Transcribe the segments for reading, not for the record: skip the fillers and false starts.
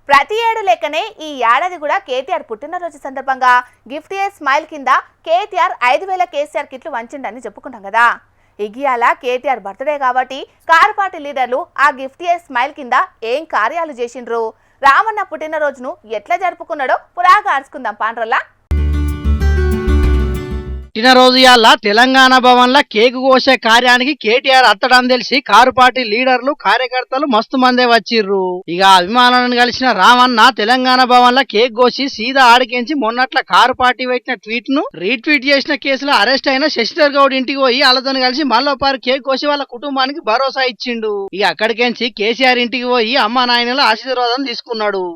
ప్రతి ఏడు లెక్కనే ఈ ఏడాది కూడా కేటీఆర్ పుట్టినరోజు సందర్భంగా గిఫ్ట్ ఏ స్మైల్ కింద కేటీఆర్ 5,000 కేసీఆర్ కిట్లు వంచిండని చెప్పుకుంటాం కదా. ఇగియాల కేటీఆర్ బర్త్డే కాబట్టి కారు పార్టీ లీడర్లు ఆ గిఫ్ట్ ఏ స్మైల్ కింద ఏం కార్యాలు చేసిండ్రు, రామన్న పుట్టినరోజును ఎట్లా జరుపుకున్నాడో పురాగా ఆర్చుకుందాం పాండ్రల్లా. పుట్టినరోజు ఇయాల తెలంగాణ భవన్ లా కేకు కోసే కార్యానికి కేటీఆర్ అత్తడని తెలిసి కారు పార్టీ లీడర్లు కార్యకర్తలు మస్తు మందే వచ్చిర్రు. ఇక అభిమానులను కలిసిన రామన్న తెలంగాణ భవన్ లా కేక్ కోసి సీదా ఆడికించి మొన్నట్ల కారు పార్టీ పెట్టిన ట్వీట్ ను రీట్వీట్ చేసిన కేసులో అరెస్ట్ అయిన శశిధర్ గౌడ్ ఇంటికి పోయి వాళ్ళతో కలిసి మళ్ళొపారు కేక్ కోసి వాళ్ళ కుటుంబానికి భరోసా ఇచ్చిండు. ఇక అక్కడికించి కేసీఆర్ ఇంటికి పోయి అమ్మా నాయనల ఆశీర్వాదం తీసుకున్నాడు.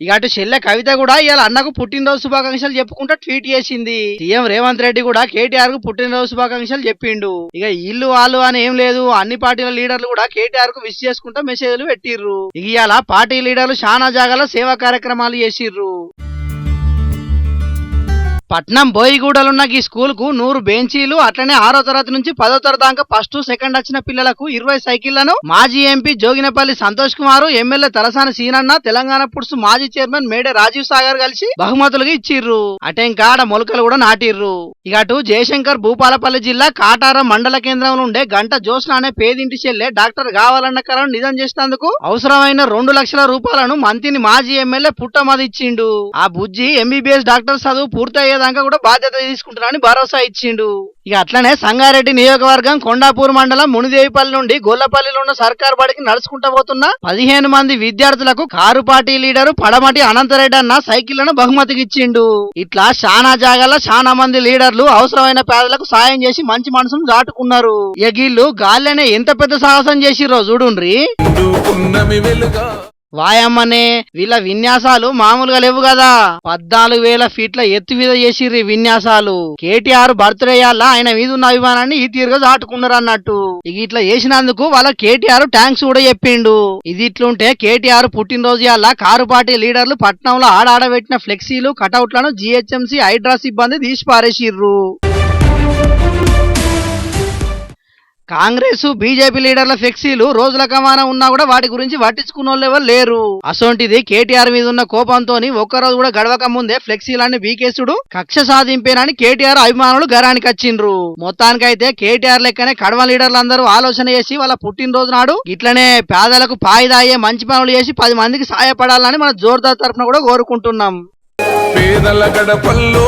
ఇక అటు చెల్లె కవిత కూడా ఇవాళ అన్నకు పుట్టినరోజు శుభాకాంక్షలు చెప్పుకుంటా ట్వీట్ చేసింది. సీఎం రేవంత్ రెడ్డి కూడా కేటీఆర్ కు పుట్టినరోజు శుభాకాంక్షలు చెప్పిండు. ఇక ఇల్లు వాళ్ళు అని ఏం లేదు, అన్ని పార్టీల లీడర్లు కూడా కేటీఆర్ కు విష్ చేసుకుంటా మెసేజ్లు పెట్టిర్రు. ఇక ఇవాళ పార్టీ లీడర్లు చాలా జాగాలో సేవా కార్యక్రమాలు చేసిర్రు. పట్నం బోయిగూడలున్న ఈ స్కూల్ కు 100 బెంచీలు, అట్లనే 6వ తరగతి నుంచి 10వ తరగతి దాకా ఫస్ట్ సెకండ్ వచ్చిన పిల్లలకు 20 సైకిళ్లను మాజీ ఎంపీ జోగినపల్లి సంతోష్ కుమార్, ఎమ్మెల్యే తలసాని సీనన్న, తెలంగాణ పుడ్స్ మాజీ చైర్మన్ మేడే రాజీవ్ సాగర్ కలిసి బహుమతులుగా ఇచ్చిర్రు. అటెంకాడ మొలకలు కూడా నాటిర్రు. ఇక అటు జయశంకర్ భూపాలపల్లి జిల్లా కాటారం మండల కేంద్రంలో ఉండే గంట జోస్న అనే పేదింటి చెల్లె డాక్టర్ కావాలన్న కలను నిజం చేసినందుకు అవసరమైన 2 లక్షల రూపాయలను మంత్రిని మాజీ ఎమ్మెల్యే పుట్టమది ఇచ్చిండు. ఆ బుజ్జి ఎంబీబీఎస్ డాక్టర్ చదువు పూర్తయ్యేదాకా కూడా బాధ్యత తీసుకుంటారని భరోసా ఇచ్చిండు. ఇక అట్లనే సంగారెడ్డి నియోజకవర్గం కొండాపూర్ మండలం మునిదేవిపల్లి నుండి గొల్లపల్లిలో ఉన్న సర్కార్ బడికి నడుచుకుంటా పోతున్న 15 మంది విద్యార్థులకు కారు పార్టీ లీడరు పడమటి అనంతరెడ్డి అన్న సైకిళ్లను బహుమతికి ఇచ్చిండు. ఇట్లా చాలా జాగాల చాలా మంది లీడర్లు అవసరమైన పేదలకు సాయం చేసి మంచి మనసును దాటుకున్నారు. ఇక వీళ్ళు గాలిలోనే ఎంత పెద్ద సాహసం చేసిర్రో చూడుండ్రి. వాయమ్మనే వీళ్ళ విన్యాసాలు మామూలుగా లేవు కదా. 14,000 ఫీట్ల ఎత్తు మీద చేసిర్రు విన్యాసాలు. కేటీఆర్ బర్త్డే అలా ఆయన మీద ఉన్న అభిమానాన్ని ఈ తీరుగా దాటుకున్నారు అన్నట్టు. ఇక ఇట్లా చేసినందుకు వాళ్ళ కేటీఆర్ థ్యాంక్స్ కూడా చెప్పిండు. ఇది ఇట్లుంటే కేటీఆర్ పుట్టినరోజు అలా కారు పార్టీ లీడర్లు పట్నంలో ఆడబెట్టిన ఫ్లెక్సీలు, కటౌట్లను జీహెచ్ఎంసీ హైడ్రా సిబ్బంది తీసి పారేసిర్రు. కాంగ్రెస్ బీజేపీ లీడర్ల ఫ్లెక్సీలు రోజుల కమానం ఉన్నా కూడా వాటి గురించి పట్టించుకున్న ఎవరు లేరు. అసొంటిది కేటీఆర్ మీద ఉన్న కోపంతో ఒక్కరోజు కూడా గడవక ముందే ఫ్లెక్సీలన్నీ బీకేసుడు కక్ష సాధింపేనని కేటీఆర్ అభిమానులు గరానికి వచ్చిండ్రు. మొత్తానికైతే కేటీఆర్ లెక్కనే కడవ లీడర్లందరూ ఆలోచన చేసి వాళ్ళ పుట్టినరోజు నాడు ఇట్లనే పేదలకు పాయిదాయే మంచి పనులు చేసి 10 మందికి సాయపడాలని మన జోర్దార్ తరఫున కూడా కోరుకుంటున్నాం. పేదల గడపల్లో